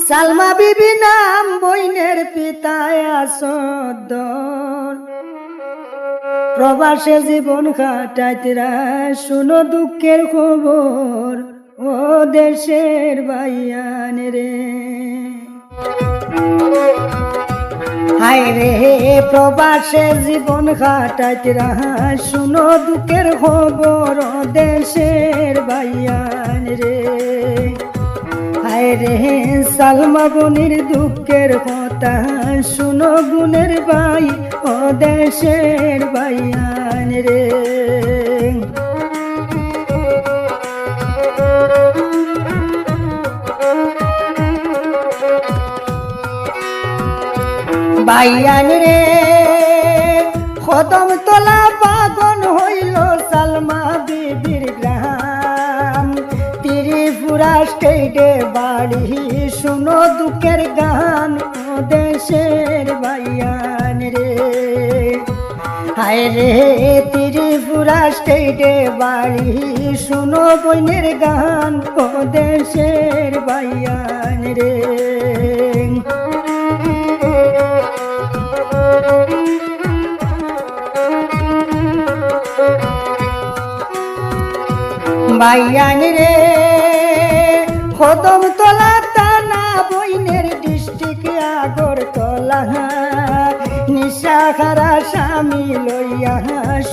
সালমা বিবি নাম বইনের পিতায় আসদ্দর প্রবাসে জীবন কাটাইতরা শুনো দুঃখের খবর ও দেশের বাইয়ান রে। হায় রে প্রবাসে জীবন কাটাইতরা শুনো দুঃখের খবর ও দেশের বাইয়ান রে। হায় রে সালমা বোনের দুঃখের কথা শুনো গুণের ভাই ও দেশের বাইয়ান রে। বাইয়ান রে কদম তোলা পাগল হইল সালমা বিবির গ্রাম ত্রিপুরা স্টেটে বাড়ি শুনো দুঃখের গান ও দেশের বাইয়ান রে। হায় রে ত্রিপুরা স্টেটে বাড়ি শুনো বইনের গান ও দেশের বাইয়ান রে। বাইয়ান রে কদম তোলা টানা বইনের ডিস্ট্রিক্ট আগরতলা নিশা খারা স্বামী লইয়া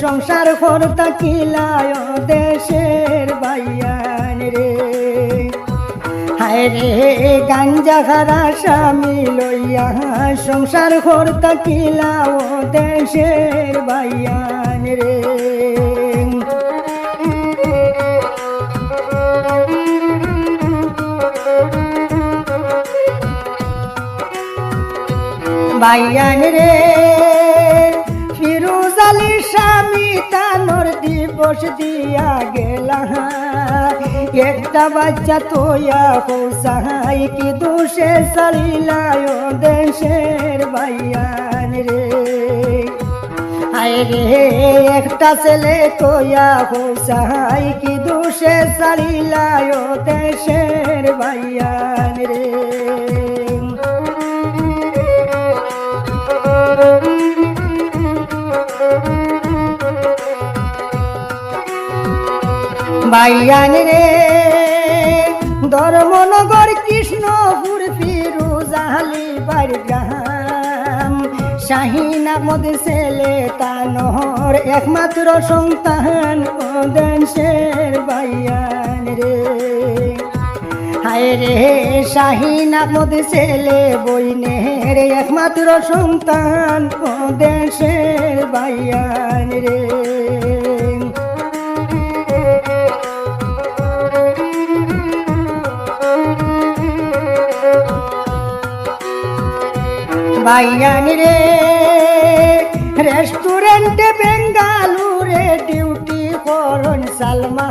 সংসার করতা কিলায় দেশের বাইয়ান রে। হায় রে গাঞ্জা খারা স্বামী লইয়া সংসার করতা কিলাও দেশের বাইয়ান রে। বাইয়ান রে ফিরোজ আলী স্বামী তানোর দিবস দিয়া গেলা একটা বাচ্চা তোয়া হোসাই কি দোষে চালিলায় দেশের বাইয়ান রে। হায় রে একটা ছেলে তোয়া হোসাই কি দোষে চালিলায় দেশের বাইয়ান রে। বাইয়ান রে ধর্মনগর কৃষ্ণপুর ফিরোজ আলী বাড়ি গ্রাম শাহিন আহমদ ছেলে তানোর একমাত্র সন্তান ও দেশের বাইয়ান রে। হায় রে শাহিন আহমদ ছেলে বইনের একমাত্র সন্তান ও দেশের বাইয়ান রে। বাইয়ান রে রেস্টুরেন্টে বেঙ্গালুরে ডিউটি করন সালমা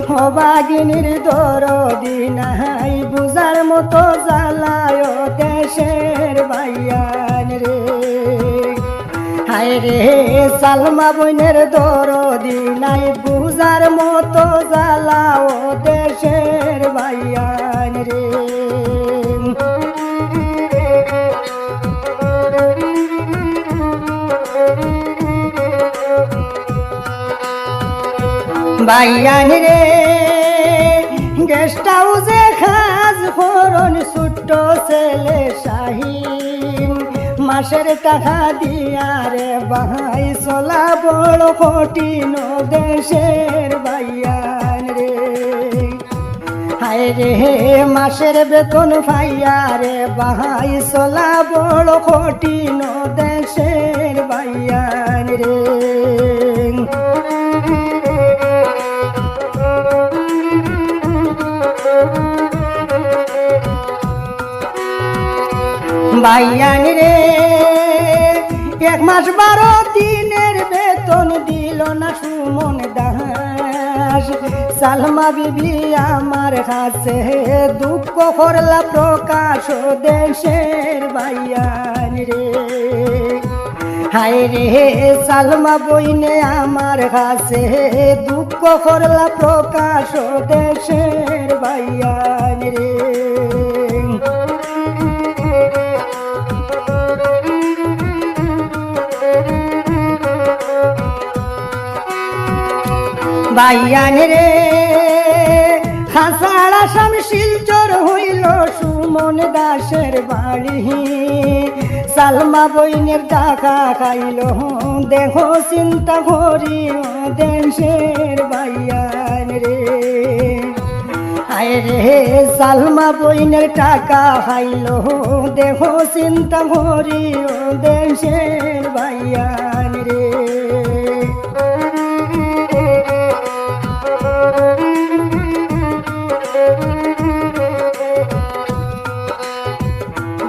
হবাগিনীর দরদি নাই বুঝার মতো জ্বালায় দেশের বাইয়ান রে। হায় রে সালমা বোনের দরদি নাই বুঝার মতো জ্বালাও দেশের বাইয়ান রে। বাইয়ান রে গেস্ট হাউসে খাজ করন ছোট্ট ছেলে শাহিন মাসের টাকা দিয়া রে ভাই চলা বড় কঠিন দেশের বাইয়ান রে। হায় রে মাসের বেতন পাইয়া রে ভাই চলা বড় কঠিন দেশের বাইয়ান রে। বাইয়ান রে এক মাস 12 দিনের বেতন দিল না সুমন দাস সালমা বিবি আমার কাছে দুঃখ করলা প্রকাশ দেশের বাইয়ান রে। হায় রে সালমা বইনে আমার কাছে দুঃখ করলা প্রকাশ দেশের বাইয়ান রে। বাইয়ান রে হাসার আসাম শিলচর হইল সুমন দাসের বাড়ি সালমা বইনের টাকা খাইল দেহ চিন্তা করি দেশের বাইয়ান রে আয় রে সালমা বইনের টাকা খাইল দেহ চিন্তা করি দেশের বাইয়ান রে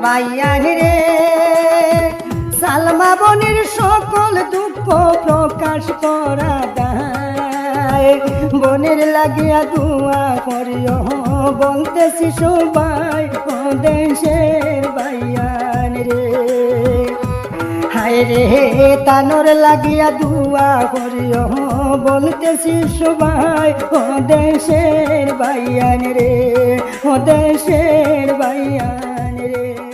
বাইয়ান রে সালমা বনের সকল দুঃখ প্রকাশ করা দায় বনের লাগিয়া দুয়া করিও বলতেছি সবাই ও দেশের বাইয়ান রে হায় রে তানোর লাগিয়া দুয়া করিও বলতেছি সবাই ও দেশের বাইয়ান রে ও দেশের বাইয়ান রে।